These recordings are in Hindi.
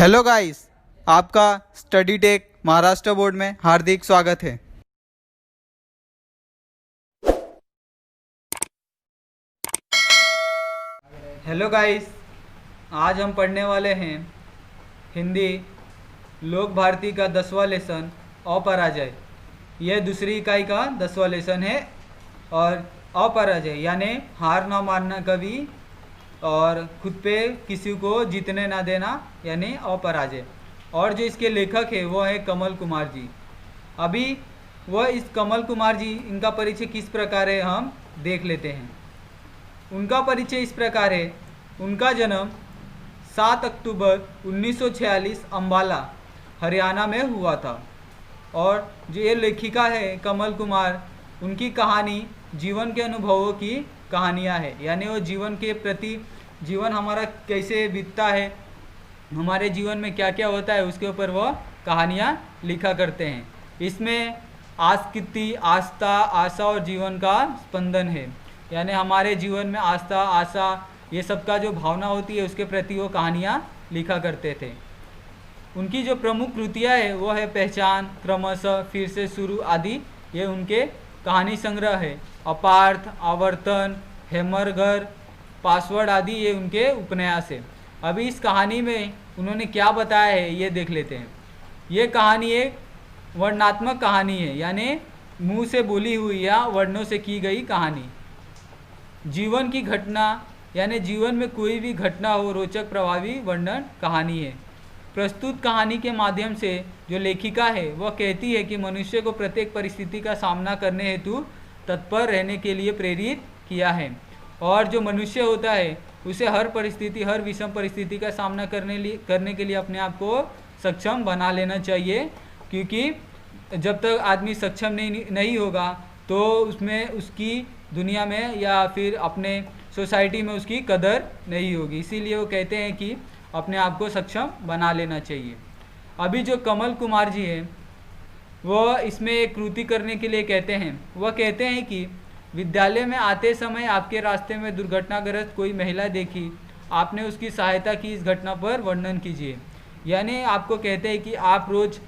हेलो गाइस, आपका स्टडी टेक महाराष्ट्र बोर्ड में हार्दिक स्वागत है। हेलो गाइस, आज हम पढ़ने वाले हैं हिंदी लोक भारती का 10वां लेसन अपराजय। यह दूसरी इकाई का 10वां लेसन है और अपराजय यानी हार ना मानना कभी और खुद पे किसी को जीतने ना देना यानी अपराजय। और जो इसके लेखक है वो है कमल कुमार जी। अभी वह इस कमल कुमार जी, इनका परिचय किस प्रकार है हम देख लेते हैं। उनका परिचय इस प्रकार है। उनका जन्म 7 अक्टूबर 1946 अम्बाला हरियाणा में हुआ था। और जो ये लेखिका है कमल कुमार, उनकी कहानी जीवन के अनुभवों की कहानियाँ है, यानी वो जीवन के प्रति, जीवन हमारा कैसे बीतता है, हमारे जीवन में क्या क्या होता है, उसके ऊपर वो कहानियाँ लिखा करते हैं। इसमें आस्किति, आस्था, आशा और जीवन का स्पंदन है, यानी हमारे जीवन में आस्था, आशा, ये सब का जो भावना होती है उसके प्रति वो कहानियाँ लिखा करते थे। उनकी जो प्रमुख कृतियाँ है वो है पहचान, क्रमशः, फिर से शुरू आदि। ये उनके कहानी संग्रह है। अपार्थ, आवर्तन, हेमरघर, पासवर्ड आदि ये उनके उपन्यास है। अभी इस कहानी में उन्होंने क्या बताया है ये देख लेते हैं। ये कहानी एक वर्णनात्मक कहानी है, यानी मुंह से बोली हुई या वर्णों से की गई कहानी। जीवन की घटना यानी जीवन में कोई भी घटना हो, रोचक प्रभावी वर्णन कहानी है। प्रस्तुत कहानी के माध्यम से जो लेखिका है वह कहती है कि मनुष्य को प्रत्येक परिस्थिति का सामना करने हेतु तत्पर रहने के लिए प्रेरित किया है। और जो मनुष्य होता है उसे हर परिस्थिति, हर विषम परिस्थिति का सामना करने के लिए अपने आप को सक्षम बना लेना चाहिए, क्योंकि जब तक आदमी सक्षम नहीं होगा तो उसमें, उसकी दुनिया में या फिर अपने सोसाइटी में उसकी कदर नहीं होगी। इसीलिए वो कहते हैं कि अपने आप को सक्षम बना लेना चाहिए। अभी जो कमल कुमार जी हैं वो इसमें एक कृति करने के लिए कहते हैं। वह कहते हैं कि विद्यालय में आते समय आपके रास्ते में दुर्घटनाग्रस्त कोई महिला देखी, आपने उसकी सहायता की, इस घटना पर वर्णन कीजिए। यानी आपको कहते हैं कि आप रोज़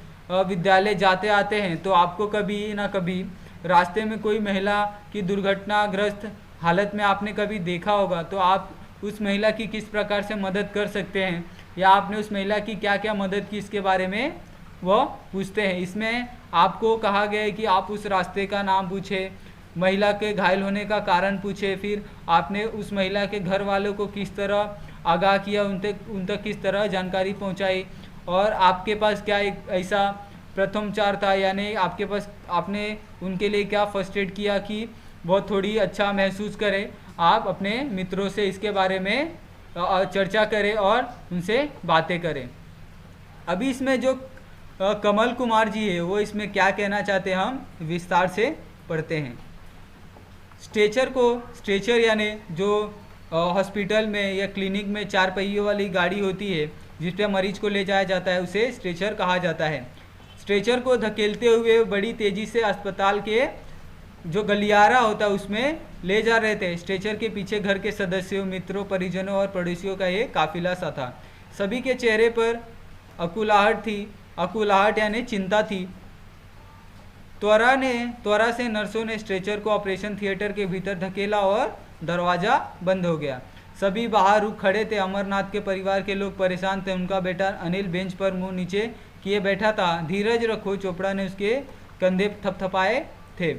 विद्यालय जाते आते हैं तो आपको कभी ना कभी रास्ते में कोई महिला की दुर्घटनाग्रस्त हालत में आपने कभी देखा होगा, तो आप उस महिला की किस प्रकार से मदद कर सकते हैं या आपने उस महिला की क्या क्या मदद की, इसके बारे में वो पूछते हैं। इसमें आपको कहा गया है कि आप उस रास्ते का नाम पूछे, महिला के घायल होने का कारण पूछे, फिर आपने उस महिला के घर वालों को किस तरह आगाह किया, उन तक किस तरह जानकारी पहुंचाई, और आपके पास क्या एक ऐसा प्रथमोपचार था, यानी आपके पास आपने उनके लिए क्या फर्स्ट एड किया कि वो थोड़ी अच्छा महसूस करें। आप अपने मित्रों से इसके बारे में चर्चा करें और उनसे बातें करें। अभी इसमें जो कमल कुमार जी है वो इसमें क्या कहना चाहते हैं हम विस्तार से पढ़ते हैं। स्ट्रेचर यानी जो हॉस्पिटल में या क्लिनिक में 4 पहियों वाली गाड़ी होती है जिस पे मरीज को ले जाया जाता है, उसे स्ट्रेचर कहा जाता है। स्ट्रेचर को धकेलते हुए बड़ी तेज़ी से अस्पताल के जो गलियारा होता है उसमें ले जा रहे थे। स्ट्रेचर के पीछे घर के सदस्यों, मित्रों, परिजनों और पड़ोसियों का एक काफिला सा था। सभी के चेहरे पर अकुलाहट थी। अकुलाहट यानी चिंता थी। त्वरा से नर्सों ने स्ट्रेचर को ऑपरेशन थिएटर के भीतर धकेला और दरवाज़ा बंद हो गया। सभी बाहर रुक खड़े थे। अमरनाथ के परिवार के लोग परेशान थे। उनका बेटा अनिल बेंच पर मुंह नीचे किए बैठा था। धीरज रखो, चोपड़ा ने उसके कंधे थपथपाए थे।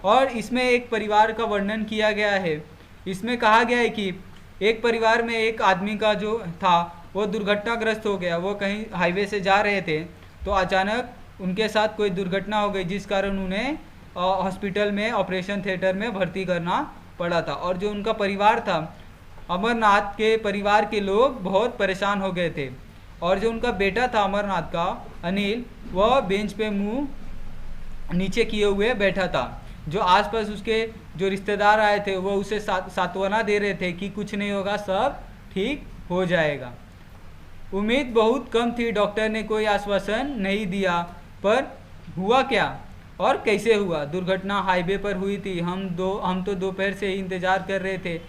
और इसमें एक परिवार का वर्णन किया गया है। इसमें कहा गया है कि एक परिवार में एक आदमी का जो था वो दुर्घटनाग्रस्त हो गया। वो कहीं हाईवे से जा रहे थे तो अचानक उनके साथ कोई दुर्घटना हो गई, जिस कारण उन्हें हॉस्पिटल में, ऑपरेशन थिएटर में भर्ती करना पड़ा था। और जो उनका परिवार था, अमरनाथ के परिवार के लोग बहुत परेशान हो गए थे। और जो उनका बेटा था अमरनाथ का, अनिल, वह बेंच पे मुंह नीचे किए हुए बैठा था। जो आसपास उसके जो रिश्तेदार आए थे वो उसे सांत्वना दे रहे थे कि कुछ नहीं होगा, सब ठीक हो जाएगा। उम्मीद बहुत कम थी। डॉक्टर ने कोई आश्वासन नहीं दिया, पर हुआ क्या और कैसे हुआ? दुर्घटना हाईवे पर हुई थी। हम तो दोपहर से ही इंतज़ार कर रहे थे।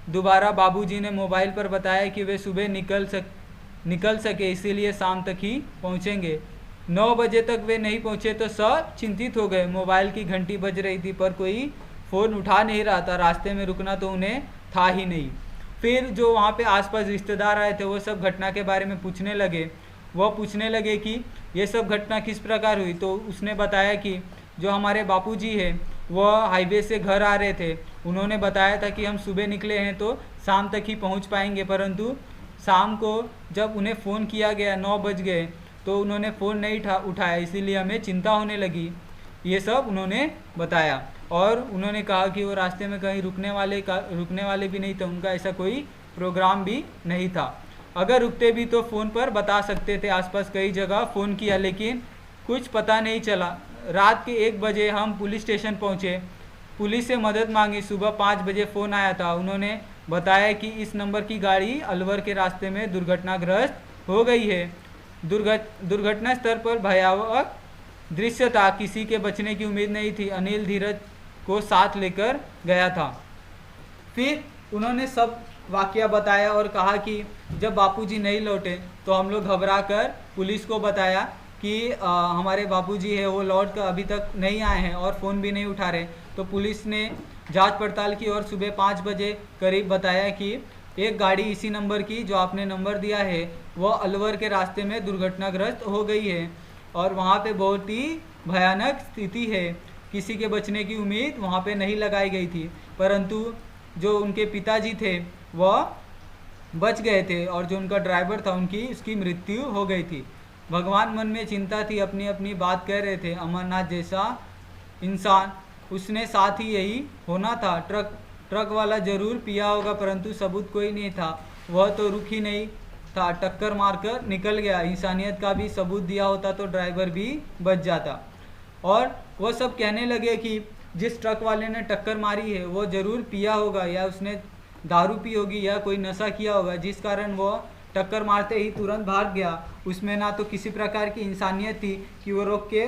दोबारा बाबूजी ने मोबाइल पर बताया कि वे सुबह निकल सके, इसीलिए शाम तक ही पहुँचेंगे। 9 बजे तक वे नहीं पहुँचे तो सब चिंतित हो गए। मोबाइल की घंटी बज रही थी पर कोई फ़ोन उठा नहीं रहा था। रास्ते में रुकना तो उन्हें था ही नहीं। फिर जो वहाँ पे आसपास रिश्तेदार आए थे वो सब घटना के बारे में पूछने लगे। वह पूछने लगे कि ये सब घटना किस प्रकार हुई। तो उसने बताया कि जो हमारे बापूजी है वह हाईवे से घर आ रहे थे। उन्होंने बताया था कि हम सुबह निकले हैं तो शाम तक ही पहुंच पाएंगे, परंतु शाम को जब उन्हें फ़ोन किया गया 9 बज गए तो उन्होंने फ़ोन नहीं उठाया, इसीलिए हमें चिंता होने लगी। ये सब उन्होंने बताया और उन्होंने कहा कि वो रास्ते में कहीं रुकने वाले भी नहीं थे, उनका ऐसा कोई प्रोग्राम भी नहीं था। अगर रुकते भी तो फ़ोन पर बता सकते थे। आसपास कई जगह फ़ोन किया लेकिन कुछ पता नहीं चला। रात के 1 बजे हम पुलिस स्टेशन पहुँचे, पुलिस से मदद मांगी। सुबह 5 बजे फ़ोन आया था। उन्होंने बताया कि इस नंबर की गाड़ी अलवर के रास्ते में दुर्घटनाग्रस्त हो गई है। दुर्घटना स्थल पर भयावह दृश्य था, किसी के बचने की उम्मीद नहीं थी। अनिल धीरज को साथ लेकर गया था। फिर उन्होंने सब वाकया बताया और कहा कि जब बापूजी नहीं लौटे तो हम लोग घबरा कर पुलिस को बताया कि हमारे बापूजी है वो लौट कर अभी तक नहीं आए हैं और फ़ोन भी नहीं उठा रहे। तो पुलिस ने जांच पड़ताल की और सुबह 5 बजे करीब बताया कि एक गाड़ी इसी नंबर की जो आपने नंबर दिया है वह अलवर के रास्ते में दुर्घटनाग्रस्त हो गई है और वहाँ पे बहुत ही भयानक स्थिति है। किसी के बचने की उम्मीद वहाँ पे नहीं लगाई गई थी, परंतु जो उनके पिताजी थे वह बच गए थे और जो उनका ड्राइवर था उसकी मृत्यु हो गई थी। भगवान मन में चिंता थी, अपनी अपनी बात कह रहे थे। अमरनाथ जैसा इंसान, उसने साथ ही यही होना था। ट्रक वाला जरूर पिया होगा परंतु सबूत कोई नहीं था। वह तो रुक ही नहीं था, टक्कर मारकर निकल गया। इंसानियत का भी सबूत दिया होता तो ड्राइवर भी बच जाता। और वह सब कहने लगे कि जिस ट्रक वाले ने टक्कर मारी है वो ज़रूर पिया होगा या उसने दारू पी होगी या कोई नशा किया होगा, जिस कारण वो टक्कर मारते ही तुरंत भाग गया। उसमें ना तो किसी प्रकार की इंसानियत थी कि वो रोक के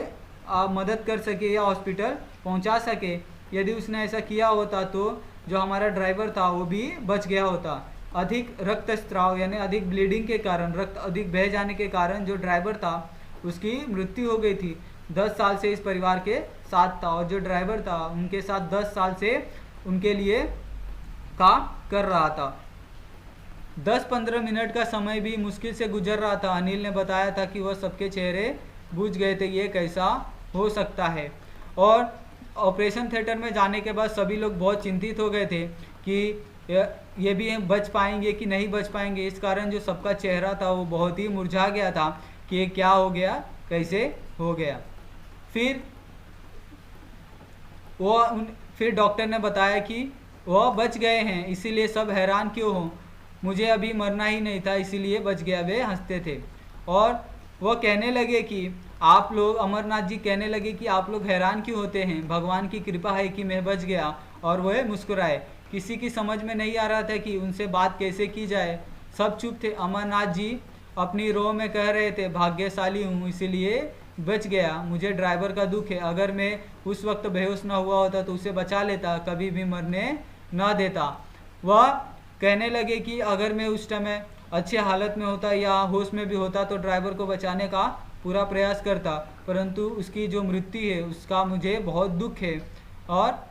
मदद कर सके या हॉस्पिटल पहुंचा सके। यदि उसने ऐसा किया होता तो जो हमारा ड्राइवर था वो भी बच गया होता। अधिक रक्तस्राव यानी अधिक ब्लीडिंग के कारण, रक्त अधिक बह जाने के कारण जो ड्राइवर था उसकी मृत्यु हो गई थी। 10 साल से इस परिवार के साथ था और जो ड्राइवर था उनके साथ 10 साल से उनके लिए काम कर रहा था। 10-15 मिनट का समय भी मुश्किल से गुजर रहा था। अनिल ने बताया था कि वह सबके चेहरे बुझ गए थे, ये कैसा हो सकता है। और ऑपरेशन थिएटर में जाने के बाद सभी लोग बहुत चिंतित हो गए थे कि ये भी बच पाएंगे कि नहीं बच पाएंगे। इस कारण जो सबका चेहरा था वो बहुत ही मुरझा गया था कि ये क्या हो गया, कैसे हो गया। फिर डॉक्टर ने बताया कि वह बच गए हैं, इसीलिए सब हैरान क्यों हो, मुझे अभी मरना ही नहीं था इसीलिए बच गया। वे हंसते थे और वह कहने लगे कि आप लोग, अमरनाथ जी कहने लगे कि आप लोग हैरान क्यों होते हैं, भगवान की कृपा है कि मैं बच गया। और वह मुस्कुराए। किसी की समझ में नहीं आ रहा था कि उनसे बात कैसे की जाए। सब चुप थे। अमरनाथ जी अपनी रो में कह रहे थे, भाग्यशाली हूँ इसीलिए बच गया, मुझे ड्राइवर का दुख है। अगर मैं उस वक्त बेहोश ना हुआ होता तो उसे बचा लेता, कभी भी मरने ना देता। वह कहने लगे कि अगर मैं उस समय अच्छे हालत में होता या होश में भी होता तो ड्राइवर को बचाने का पूरा प्रयास करता, परंतु उसकी जो मृत्यु है उसका मुझे बहुत दुख है। और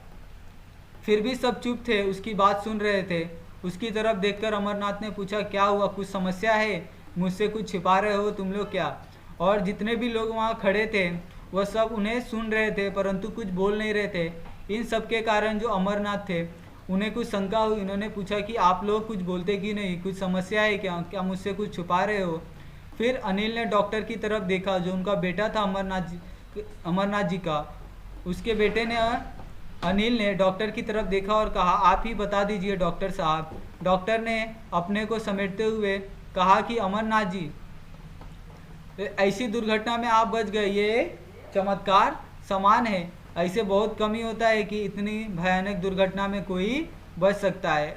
फिर भी सब चुप थे, उसकी बात सुन रहे थे। उसकी तरफ देखकर अमरनाथ ने पूछा, क्या हुआ, कुछ समस्या है, मुझसे कुछ छिपा रहे हो तुम लोग क्या। और जितने भी लोग वहाँ खड़े थे वह सब उन्हें सुन रहे थे परंतु कुछ बोल नहीं रहे थे। इन सब के कारण जो अमरनाथ थे उन्हें कुछ शंका हुई। उन्होंने पूछा कि आप लोग कुछ बोलते क्यों नहीं, कुछ समस्या है क्या, क्या मुझसे कुछ छुपा रहे हो। फिर अनिल ने डॉक्टर की तरफ देखा, जो उनका बेटा था अमरनाथ जी का। उसके बेटे ने, अनिल ने डॉक्टर की तरफ देखा और कहा, आप ही बता दीजिए डॉक्टर साहब। डॉक्टर ने अपने को समेटते हुए कहा कि अमरनाथ जी, ऐसी दुर्घटना में आप बच गए, ये चमत्कार समान है। ऐसे बहुत कम ही होता है कि इतनी भयानक दुर्घटना में कोई बच सकता है।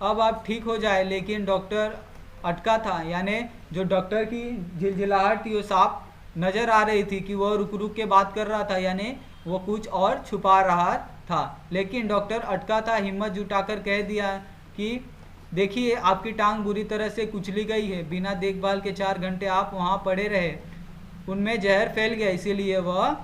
अब आप ठीक हो जाए। लेकिन डॉक्टर अटका था, यानी जो डॉक्टर की झिलझिलाहट थी वो साफ नज़र आ रही थी कि वह रुक रुक के बात कर रहा था, यानी वो कुछ और छुपा रहा था। लेकिन डॉक्टर अटका था। हिम्मत जुटाकर कह दिया कि देखिए आपकी टांग बुरी तरह से कुचली गई है, बिना देखभाल के 4 घंटे आप वहाँ पड़े रहे, उनमें जहर फैल गया इसीलिए वह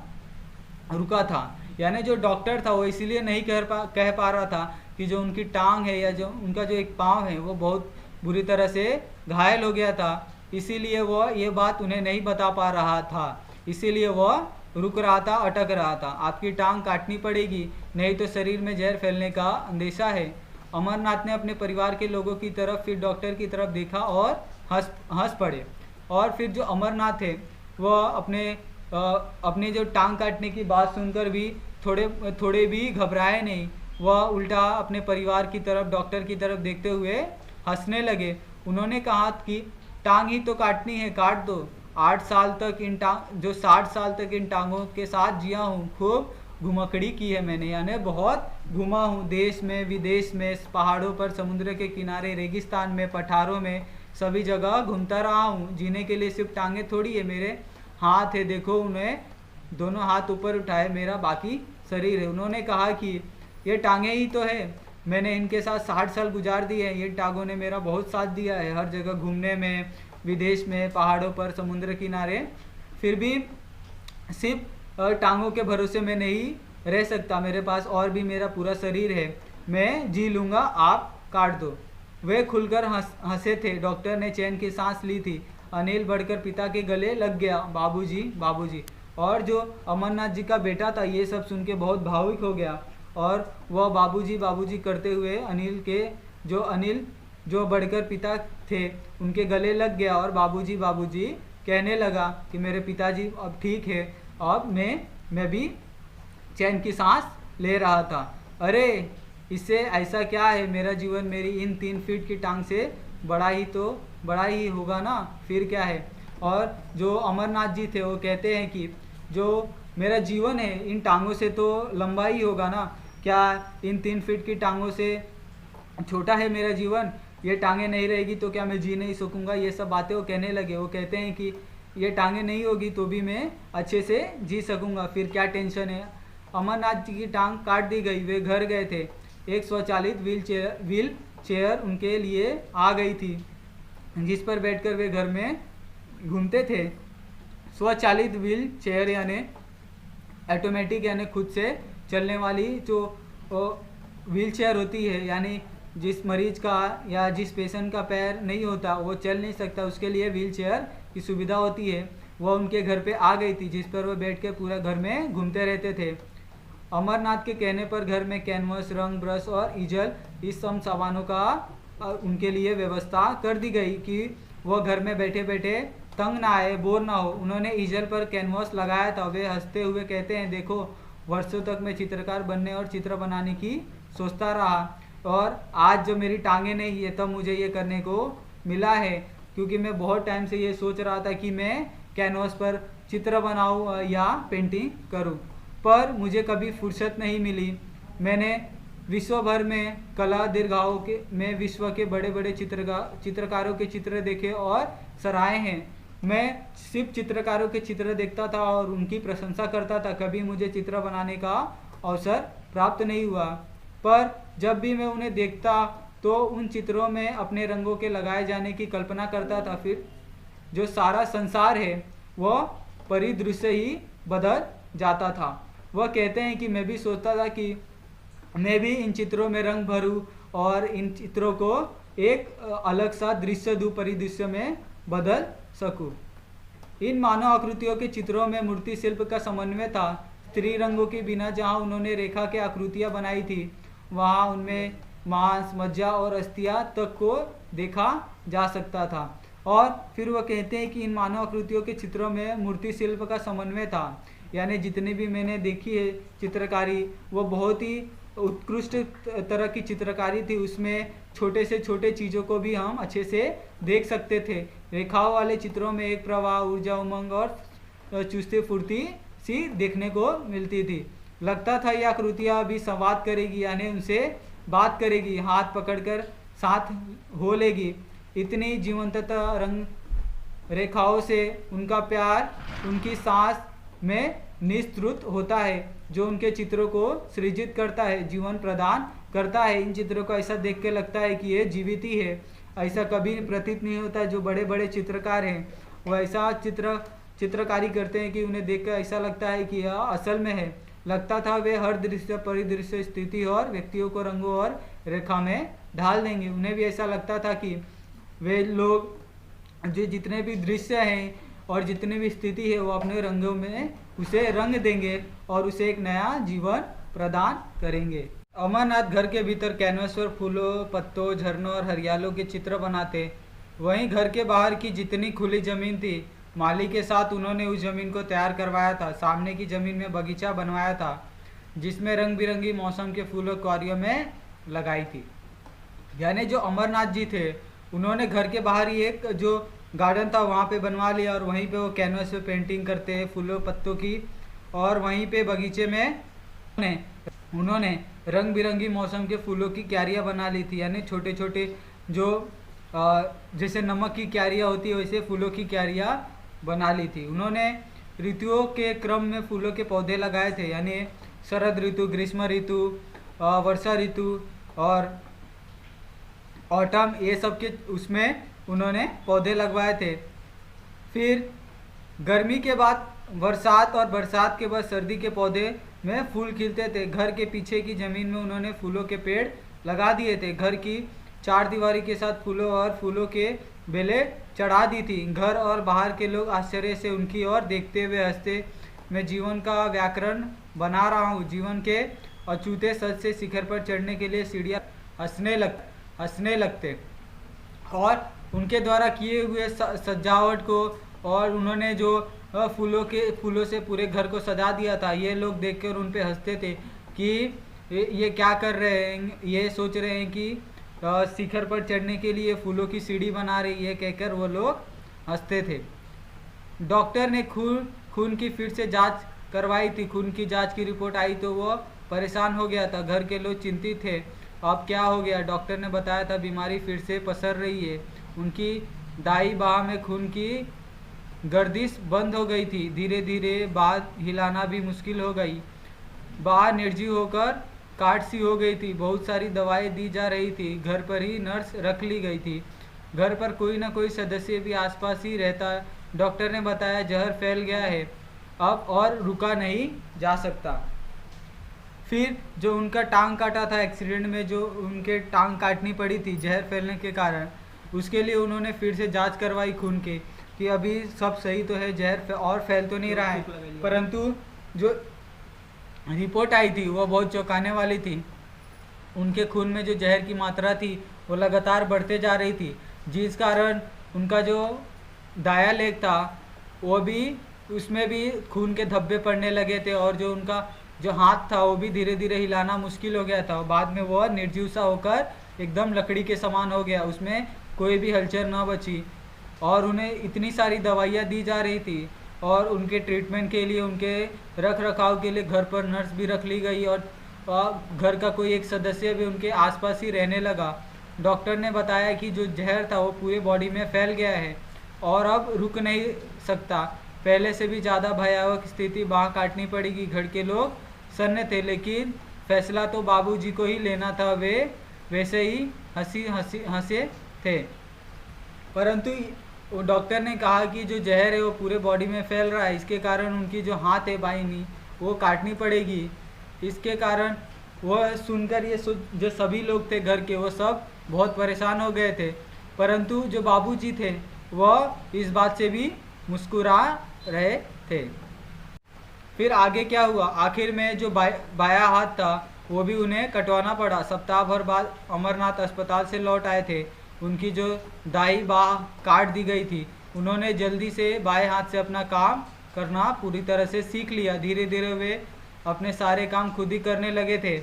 रुका था। यानी जो डॉक्टर था वो इसीलिए नहीं कह पा रहा था कि जो उनकी टांग है या जो उनका जो एक पाँव है वो बहुत बुरी तरह से घायल हो गया था, इसीलिए वह ये बात उन्हें नहीं बता पा रहा था, इसीलिए वह रुक रहा था, अटक रहा था। आपकी टांग काटनी पड़ेगी, नहीं तो शरीर में जहर फैलने का अंदेशा है। अमरनाथ ने अपने परिवार के लोगों की तरफ फिर डॉक्टर की तरफ देखा और हंस पड़े। और फिर जो अमरनाथ है वह अपनी जो टांग काटने की बात सुनकर भी थोड़े भी घबराए नहीं। वह उल्टा अपने परिवार की तरफ, डॉक्टर की तरफ देखते हुए हंसने लगे। उन्होंने कहा कि टांग ही तो काटनी है, काट दो। 60 साल तक इन टांगों के साथ जिया हूँ, खूब घुमकड़ी की है मैंने, यानी बहुत घुमा हूँ, देश में विदेश में, पहाड़ों पर, समुद्र के किनारे, रेगिस्तान में, पठारों में, सभी जगह घूमता रहा हूँ। जीने के लिए सिर्फ टांगे थोड़ी है, मेरे हाथ है, देखो उन्हें, दोनों हाथ ऊपर उठाए, मेरा बाकी शरीर है। उन्होंने कहा कि ये टांगे ही तो है, मैंने इनके साथ 60 साल गुजार दिए हैं, ये टांगों ने मेरा बहुत साथ दिया है हर जगह घूमने में, विदेश में, पहाड़ों पर, समुद्र किनारे। फिर भी सिर्फ टांगों के भरोसे में नहीं रह सकता, मेरे पास और भी मेरा पूरा शरीर है, मैं जी लूँगा, आप काट दो। वे खुलकर हंसे थे। डॉक्टर ने चैन की सांस ली थी। अनिल बढ़कर पिता के गले लग गया, बाबूजी बाबूजी। और जो अमरनाथ जी का बेटा था ये सब सुन के बहुत भावुक हो गया और वह बाबूजी बाबूजी करते हुए अनिल जो बढ़कर पिता थे उनके गले लग गया और बाबूजी बाबूजी कहने लगा कि मेरे पिताजी अब ठीक है। अब मैं भी चैन की सांस ले रहा था। अरे इससे ऐसा क्या है, मेरा जीवन मेरी इन 3 फीट की टांग से बड़ा ही होगा ना, फिर क्या है। और जो अमरनाथ जी थे वो कहते हैं कि जो मेरा जीवन है इन टांगों से तो लंबा ही होगा ना, क्या इन 3 फीट की टांगों से छोटा है मेरा जीवन, ये टांगे नहीं रहेगी तो क्या मैं जी नहीं सकूंगा, ये सब बातें वो कहने लगे। वो कहते हैं कि ये टांगे नहीं होगी तो भी मैं अच्छे से जी सकूंगा, फिर क्या टेंशन है। अमरनाथ जी की टांग काट दी गई, वे घर गए थे। एक स्वचालित व्हील चेयर उनके लिए आ गई थी जिस पर बैठकर वे घर में घूमते थे। स्वचालित व्हील चेयर यानी ऑटोमेटिक यानी खुद से चलने वाली जो व्हील चेयर होती है, यानी जिस मरीज का या जिस पेशेंट का पैर नहीं होता, वो चल नहीं सकता, उसके लिए व्हील चेयर की सुविधा होती है, वह उनके घर पे आ गई थी जिस पर वह बैठ के पूरा घर में घूमते रहते थे। अमरनाथ के कहने पर घर में कैनवस, रंग, ब्रश और ईजल इस सब सामानों का उनके लिए व्यवस्था कर दी गई कि वह घर में बैठे बैठे तंग ना आए, बोर ना हो। उन्होंने ईजल पर कैनवस लगाया था। वे हंसते हुए कहते हैं, देखो वर्षों तक मैं चित्रकार बनने और चित्र बनाने की सोचता रहा और आज जो मेरी टांगे नहीं है तब मुझे ये करने को मिला है, क्योंकि मैं बहुत टाइम से ये सोच रहा था कि मैं कैनवस पर चित्र बनाऊं या पेंटिंग करूं, पर मुझे कभी फुर्सत नहीं मिली। मैंने विश्व भर में कला दीर्घाओं में विश्व के बड़े बड़े चित्रकारों के चित्र देखे और सराहे हैं। मैं सिर्फ चित्रकारों के चित्र देखता था और उनकी प्रशंसा करता था, कभी मुझे चित्र बनाने का अवसर प्राप्त नहीं हुआ। पर जब भी मैं उन्हें देखता तो उन चित्रों में अपने रंगों के लगाए जाने की कल्पना करता था, फिर जो सारा संसार है वह परिदृश्य ही बदल जाता था। वह कहते हैं कि मैं भी सोचता था कि मैं भी इन चित्रों में रंग भरूं और इन चित्रों को एक अलग सा दृश्य दूं, परिदृश्य में बदल सकूं। इन मानव आकृतियों के चित्रों में मूर्ति शिल्प का समन्वय था। स्त्री रंगों के बिना जहां उन्होंने रेखा के आकृतियां बनाई थी वहां उनमें मांस, मज्जा और अस्थियां तक को देखा जा सकता था। और फिर वह कहते हैं कि इन मानव आकृतियों के चित्रों में मूर्ति शिल्प का समन्वय था, यानी जितनी भी मैंने देखी है चित्रकारी वो बहुत ही उत्कृष्ट तरह की चित्रकारी थी। उसमें छोटे से छोटे चीज़ों को भी हम अच्छे से देख सकते थे। रेखाओं वाले चित्रों में एक प्रवाह, ऊर्जा, उमंग और चुस्ती फुर्ती सी देखने को मिलती थी। लगता था यह आकृतियाँ अभी संवाद करेगी, यानी उनसे बात करेगी, हाथ पकड़कर साथ हो लेगी। इतनी जीवंतता रंग रेखाओं से उनका प्यार उनकी सांस में निस्तृत होता है, जो उनके चित्रों को सृजित करता है, जीवन प्रदान करता है। इन चित्रों को ऐसा देख के लगता है कि ये जीवित ही है। ऐसा कभी प्रतीत नहीं होता। जो बड़े बड़े चित्रकार हैं वो ऐसा चित्रकारी करते हैं कि उन्हें देखकर ऐसा लगता है कि यह असल में है। लगता था वे हर दृश्य, परिदृश्य, स्थिति और व्यक्तियों को रंगों और रेखा में ढाल देंगे। उन्हें भी ऐसा लगता था कि वे लोग जो जितने भी दृश्य हैं और जितनी भी स्थिति है वो अपने रंगों में उसे रंग देंगे और उसे एक नया जीवन प्रदान करेंगे। अमरनाथ घर के भीतर कैनवस पर फूलों, पत्तों, झरनों और हरियालों के चित्र बनाते। वहीं घर के बाहर की जितनी खुली जमीन थी, माली के साथ उन्होंने उस जमीन को तैयार करवाया था। सामने की जमीन में बगीचा बनवाया था जिसमें रंग बिरंगी मौसम के फूलों क्यारियों में लगाई थी। यानी जो अमरनाथ जी थे उन्होंने घर के बाहर ही एक जो गार्डन था वहाँ पे बनवा लिया और वहीं पे वो कैनवस पे पेंटिंग करते हैं फूलों पत्तों की। और वहीं पे बगीचे में उन्होंने रंग बिरंगी मौसम के फूलों की क्यारियाँ बना ली थी। यानी छोटे छोटे जो जैसे नमक की क्यारियाँ होती है वैसे फूलों की क्यारियाँ बना ली थी। उन्होंने ऋतुओं के क्रम में फूलों के पौधे लगाए थे। यानी शरद ऋतु, ग्रीष्म ऋतु, वर्षा ऋतु और ऑटम, ये सब के उसमें उन्होंने पौधे लगवाए थे। फिर गर्मी के बाद बरसात और बरसात के बाद सर्दी के पौधे में फूल खिलते थे। घर के पीछे की ज़मीन में उन्होंने फूलों के पेड़ लगा दिए थे। घर की चार दीवारी के साथ फूलों और फूलों के बेलें चढ़ा दी थी। घर और बाहर के लोग आश्चर्य से उनकी ओर देखते हुए हंसते। मैं जीवन का व्याकरण बना रहा हूँ। जीवन के अछूते सच से शिखर पर चढ़ने के लिए सीढ़ियाँ हंसने लगते और उनके द्वारा किए हुए सजावट को और उन्होंने जो फूलों से पूरे घर को सजा दिया था, ये लोग देखकर उन पे हंसते थे कि ये क्या कर रहे हैं। ये सोच रहे हैं कि शिखर पर चढ़ने के लिए फूलों की सीढ़ी बना रही है, कहकर वो लोग हंसते थे। डॉक्टर ने खून की फिर से जांच करवाई थी। खून की जांच की रिपोर्ट आई तो वो परेशान हो गया था। घर के लोग चिंतित थे, अब क्या हो गया। डॉक्टर ने बताया था बीमारी फिर से पसर रही है। उनकी दाई बाह में खून की गर्दिश बंद हो गई थी। धीरे धीरे बाह हिलाना भी मुश्किल हो गई। बाह निर्जीव होकर काट सी हो गई थी। बहुत सारी दवाएं दी जा रही थी। घर पर ही नर्स रख ली गई थी। घर पर कोई ना कोई सदस्य भी आसपास ही रहता। डॉक्टर ने बताया जहर फैल गया है, अब और रुका नहीं जा सकता। फिर जो उनका टांग काटा था एक्सीडेंट में, जो उनके टांग काटनी पड़ी थी जहर फैलने के कारण, उसके लिए उन्होंने फिर से जांच करवाई खून की कि अभी सब सही तो है, जहर और फैल तो नहीं रहा है। परंतु जो रिपोर्ट आई थी वो बहुत चौंकाने वाली थी। उनके खून में जो जहर की मात्रा थी वो लगातार बढ़ते जा रही थी, जिस कारण उनका जो दायां लेग था वो भी, उसमें भी खून के धब्बे पड़ने लगे थे और जो उनका जो हाथ था वो भी धीरे धीरे हिलाना मुश्किल हो गया था। बाद में वो निर्जीव सा होकर एकदम लकड़ी के समान हो गया, उसमें कोई भी हलचल न बची। और उन्हें इतनी सारी दवाइयाँ दी जा रही थी और उनके ट्रीटमेंट के लिए, उनके रख रखाव के लिए घर पर नर्स भी रख ली गई और घर का कोई एक सदस्य भी उनके आसपास ही रहने लगा। डॉक्टर ने बताया कि जो जहर था वो पूरे बॉडी में फैल गया है और अब रुक नहीं सकता। पहले से भी ज़्यादा भयावह स्थिति, बाँह काटनी पड़ेगी। घर के लोग सन्न थे, लेकिन फैसला तो बाबूजी को ही लेना था। वे वैसे ही हंसे थे। परंतु डॉक्टर ने कहा कि जो जहर है वो पूरे बॉडी में फैल रहा है, इसके कारण उनकी जो हाथ है बाईं वो काटनी पड़ेगी। इसके कारण वह सुनकर ये जो सभी लोग थे घर के, वो सब बहुत परेशान हो गए थे। परंतु जो बाबूजी थे वह इस बात से भी मुस्कुरा रहे थे। फिर आगे क्या हुआ, आखिर में जो बायां हाथ था वो भी उन्हें कटवाना पड़ा। सप्ताह भर बाद अमरनाथ अस्पताल से लौट आए थे। उनकी जो दाई बाह काट दी गई थी, उन्होंने जल्दी से बाएं हाथ से अपना काम करना पूरी तरह से सीख लिया। धीरे धीरे वे अपने सारे काम खुद ही करने लगे थे।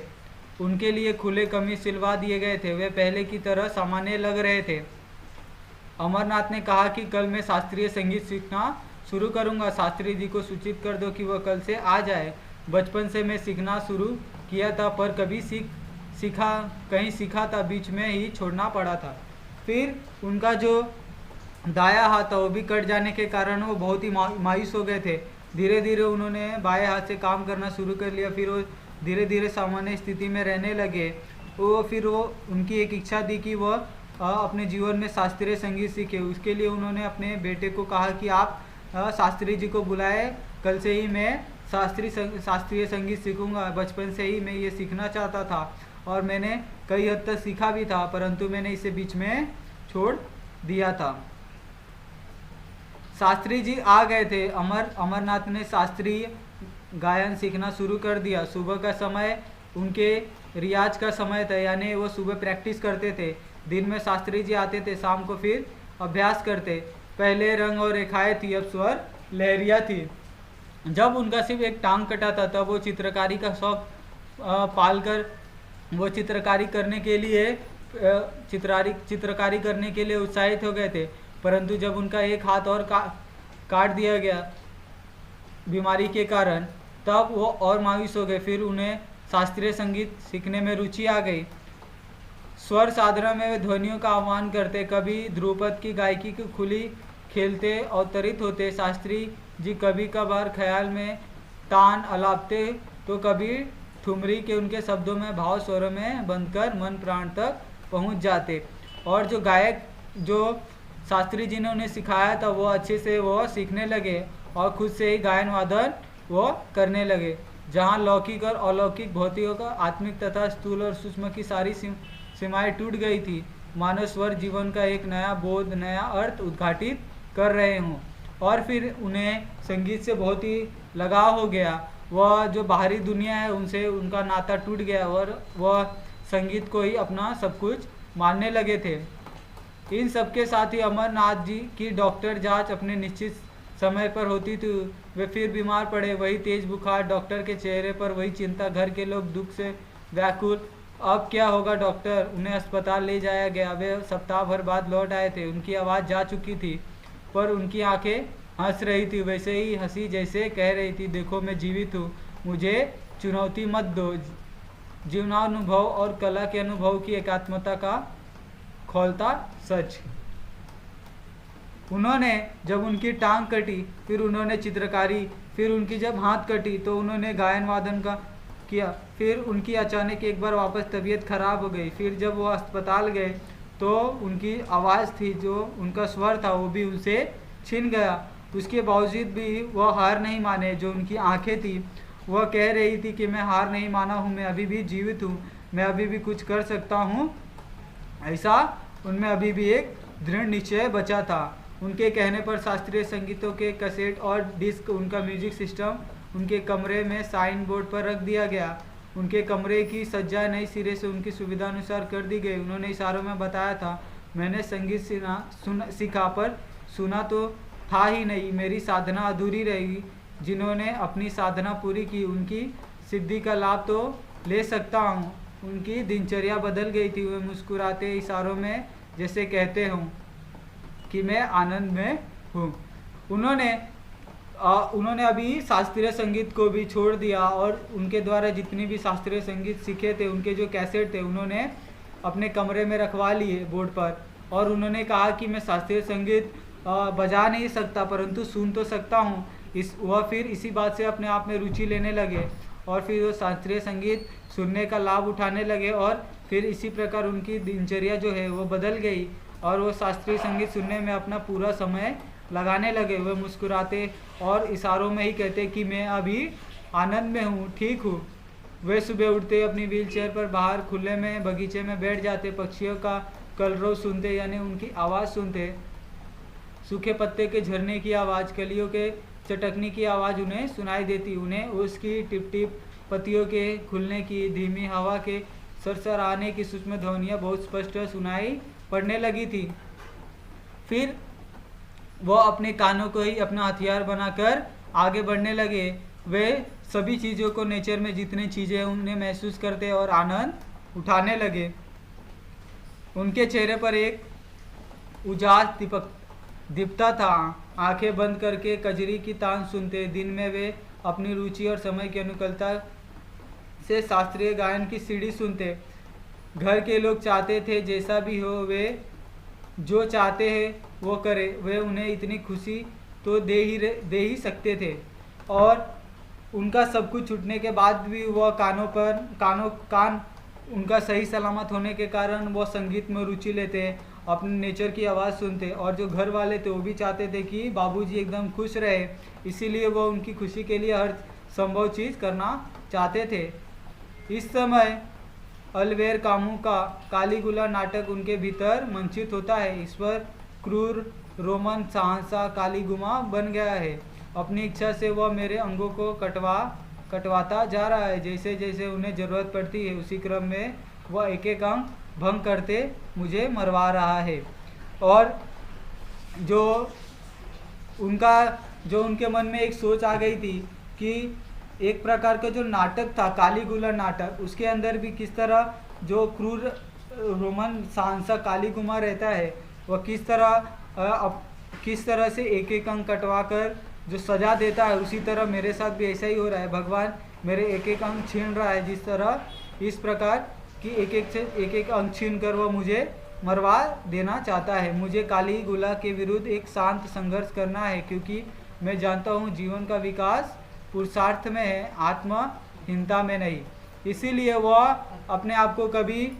उनके लिए खुले कमीज सिलवा दिए गए थे। वे पहले की तरह सामान्य लग रहे थे। अमरनाथ ने कहा कि कल मैं शास्त्रीय संगीत सीखना शुरू करूंगा। शास्त्री जी को सूचित कर दो कि वह कल से आ जाए। बचपन से मैं सीखना शुरू किया था, पर कभी कहीं सीखा था, बीच में ही छोड़ना पड़ा था। फिर उनका जो दायां हाथ था वो भी कट जाने के कारण वो बहुत ही मायूस हो गए थे। धीरे धीरे उन्होंने बाएं हाथ से काम करना शुरू कर लिया। फिर वो धीरे धीरे सामान्य स्थिति में रहने लगे। फिर वो उनकी एक इच्छा थी कि वह अपने जीवन में शास्त्रीय संगीत सीखे। उसके लिए उन्होंने अपने बेटे को कहा कि आप शास्त्री जी को बुलाए, कल से ही मैं शास्त्रीय संगीत सीखूंगा। बचपन से ही मैं ये सीखना चाहता था और मैंने कई हद तक सीखा भी था, परंतु मैंने इसे बीच में छोड़ दिया था। शास्त्री जी आ गए थे। अमरनाथ ने शास्त्रीय गायन सीखना शुरू कर दिया। सुबह का समय उनके रियाज का समय था, यानी वो सुबह प्रैक्टिस करते थे। दिन में शास्त्री जी आते थे, शाम को फिर अभ्यास करते। पहले रंग और रेखाएं थी, अब स्वर लहरियाँ थी। जब उनका सिर्फ एक टांग कटा था तब वो चित्रकारी का शौक पालकर वो चित्रकारी करने के लिए उत्साहित हो गए थे। परंतु जब उनका एक हाथ और काट दिया गया बीमारी के कारण, तब वो और मायूस हो गए। फिर उन्हें शास्त्रीय संगीत सीखने में रुचि आ गई। स्वर साधना में वे ध्वनियों का आह्वान करते, कभी ध्रुपद की गायकी की खुली खेलते, अवतरित होते। शास्त्री जी कभी कभार ख्याल में तान अलापते तो कभी ठुमरी के उनके शब्दों में भाव स्वरों में बंधकर मन प्राण तक पहुंच जाते। और जो गायक जो शास्त्री जी ने उन्हें सिखाया था वो अच्छे से वो सीखने लगे और खुद से ही गायन वादन वो करने लगे। जहाँ लौकिक और अलौकिक भौतिकों का आत्मिक तथा स्थूल और सूक्ष्म की सारी सीमाएं टूट गई थी, मानव स्वर जीवन का एक नया बोध, नया अर्थ उद्घाटित कर रहे हों। और फिर उन्हें संगीत से बहुत ही लगाव हो गया। वह जो बाहरी दुनिया है उनसे उनका नाता टूट गया और वह संगीत को ही अपना सब कुछ मानने लगे थे। इन सबके साथ ही अमरनाथ जी की डॉक्टर जांच अपने निश्चित समय पर होती थी। वे फिर बीमार पड़े, वही तेज बुखार, डॉक्टर के चेहरे पर वही चिंता, घर के लोग दुख से व्याकुल। अब क्या होगा डॉक्टर? उन्हें अस्पताल ले जाया गया। वे सप्ताह भर बाद लौट आए थे। उनकी आवाज़ जा चुकी थी पर उनकी आंखें हंस रही थी, वैसे ही हंसी जैसे कह रही थी, देखो मैं जीवित हूँ, मुझे चुनौती मत दो। जीवनानुभव और कला के अनुभव की एकात्मता का खोलता सच। उन्होंने जब उनकी टांग कटी, फिर उन्होंने चित्रकारी, फिर उनकी जब हाथ कटी तो उन्होंने गायन वादन का किया। फिर उनकी अचानक एक बार वापस तबीयत खराब हो गई। फिर जब वो अस्पताल गए तो उनकी आवाज़ थी, जो उनका स्वर था वो भी उनसे छिन गया। उसके बावजूद भी वह हार नहीं माने। जो उनकी आंखें थी वह कह रही थी कि मैं हार नहीं माना हूँ, मैं अभी भी जीवित हूँ, मैं अभी भी कुछ कर सकता हूँ। ऐसा उनमें अभी भी एक दृढ़ निश्चय बचा था। उनके कहने पर शास्त्रीय संगीतों के कैसेट और डिस्क, उनका म्यूजिक सिस्टम उनके कमरे में साइन बोर्ड पर रख दिया गया। उनके कमरे की सज्जा नई सिरे से उनकी सुविधा अनुसार कर दी गई। उन्होंने इशारों में बताया था, मैंने संगीत सीखा पर सुना तो था ही नहीं, मेरी साधना अधूरी रहेगी। जिन्होंने अपनी साधना पूरी की उनकी सिद्धि का लाभ तो ले सकता हूँ। उनकी दिनचर्या बदल गई थी। वे मुस्कुराते इशारों में जैसे कहते हों कि मैं आनंद में हूँ। उन्होंने अभी शास्त्रीय संगीत को भी छोड़ दिया और उनके द्वारा जितने भी शास्त्रीय संगीत सीखे थे उनके जो कैसेट थे उन्होंने अपने कमरे में रखवा लिए बोर्ड पर। और उन्होंने कहा कि मैं शास्त्रीय संगीत बजा नहीं सकता परंतु सुन तो सकता हूँ। वह फिर इसी बात से अपने आप में रुचि लेने लगे और फिर वो शास्त्रीय संगीत सुनने का लाभ उठाने लगे और फिर इसी प्रकार उनकी दिनचर्या जो है वो बदल गई और वो शास्त्रीय संगीत सुनने में अपना पूरा समय लगाने लगे। वे मुस्कुराते और इशारों में ही कहते कि मैं अभी आनंद में हूँ, ठीक हूँ। वे सुबह उठते, अपनी व्हीलचेयर पर बाहर खुले में बगीचे में बैठ जाते, पक्षियों का कलरव सुनते यानी उनकी आवाज़ सुनते, सूखे पत्ते के झरने की आवाज़, कलियों के चटकने की आवाज़ उन्हें सुनाई देती। उन्हें उसकी टिप टिप पत्तियों के खुलने की, धीमी हवा के सरसराने की सूक्ष्म ध्वनियाँ बहुत स्पष्ट सुनाई पड़ने लगी थी। फिर वह अपने कानों को ही अपना हथियार बनाकर आगे बढ़ने लगे। वे सभी चीज़ों को, नेचर में जितनी चीज़ें उन्हें महसूस करते और आनंद उठाने लगे। उनके चेहरे पर एक उजास दीप्ता था। आंखें बंद करके कजरी की तान सुनते। दिन में वे अपनी रुचि और समय की अनुकूलता से शास्त्रीय गायन की सीढ़ी सुनते। घर के लोग चाहते थे जैसा भी हो, वे जो चाहते हैं वो करे, वे उन्हें इतनी खुशी तो दे ही सकते थे। और उनका सब कुछ छूटने के बाद भी वह कान उनका सही सलामत होने के कारण वह संगीत में रुचि लेते, अपने नेचर की आवाज़ सुनते, और जो घर वाले थे वो भी चाहते थे कि बाबूजी एकदम खुश रहे, इसीलिए वो उनकी खुशी के लिए हर संभव चीज़ करना चाहते थे। इस समय अलवेर कामू का कालीगुला नाटक उनके भीतर मंचित होता है। इस पर क्रूर रोमन साहसा कालीगुमा बन गया है। अपनी इच्छा से वह मेरे अंगों को कटवाता जा रहा है। जैसे जैसे उन्हें ज़रूरत पड़ती है उसी क्रम में वह एक एक अंग भंग करते मुझे मरवा रहा है। और जो उनके मन में एक सोच आ गई थी कि एक प्रकार का जो नाटक था कालीगुला नाटक, उसके अंदर भी किस तरह जो क्रूर रोमन सांसक कालीगुमा रहता है वह किस तरह से एक एक अंग कटवा कर जो सजा देता है, उसी तरह मेरे साथ भी ऐसा ही हो रहा है। भगवान मेरे एक एक अंग छीन रहा है, जिस तरह इस प्रकार कि एक एक अंग छीन कर वह मुझे मरवा देना चाहता है। मुझे कालीगुला के विरुद्ध एक शांत संघर्ष करना है, क्योंकि मैं जानता हूँ जीवन का विकास पुरुषार्थ में है, आत्महीनता में नहीं। इसीलिए वह अपने आप को कभी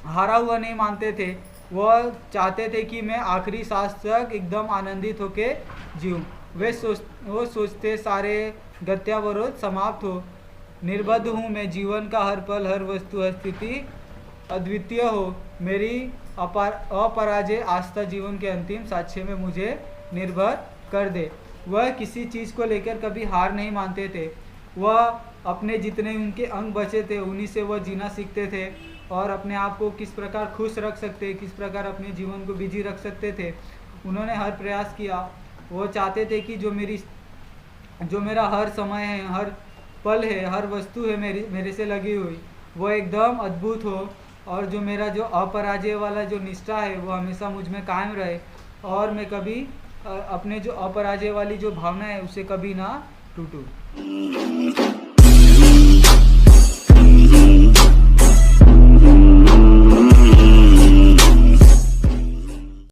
हारा हुआ नहीं मानते थे। वह चाहते थे कि मैं आखिरी सांस तक एकदम आनंदित होकर जीऊँ। वो सोचते सारे गत्यावरोध समाप्त हो, निर्बद्ध हूँ मैं, जीवन का हर पल हर वस्तु हर स्थिति अद्वितीय हो, मेरी अपराजय आस्था जीवन के अंतिम साक्ष्य में मुझे निर्भर कर दे। वह किसी चीज़ को लेकर कभी हार नहीं मानते थे। वह अपने जितने उनके अंग बचे थे उन्हीं से वह जीना सीखते थे, और अपने आप को किस प्रकार खुश रख सकते, किस प्रकार अपने जीवन को बिजी रख सकते थे, उन्होंने हर प्रयास किया। वो चाहते थे कि जो मेरा हर समय है, हर पल है, हर वस्तु है मेरे से लगी हुई, वो एकदम अद्भुत हो, और जो मेरा जो अपराजय वाला जो निष्ठा है वो हमेशा मुझ में कायम रहे, और मैं कभी अपने जो अपराजय वाली जो भावना है उससे कभी ना टूटूं।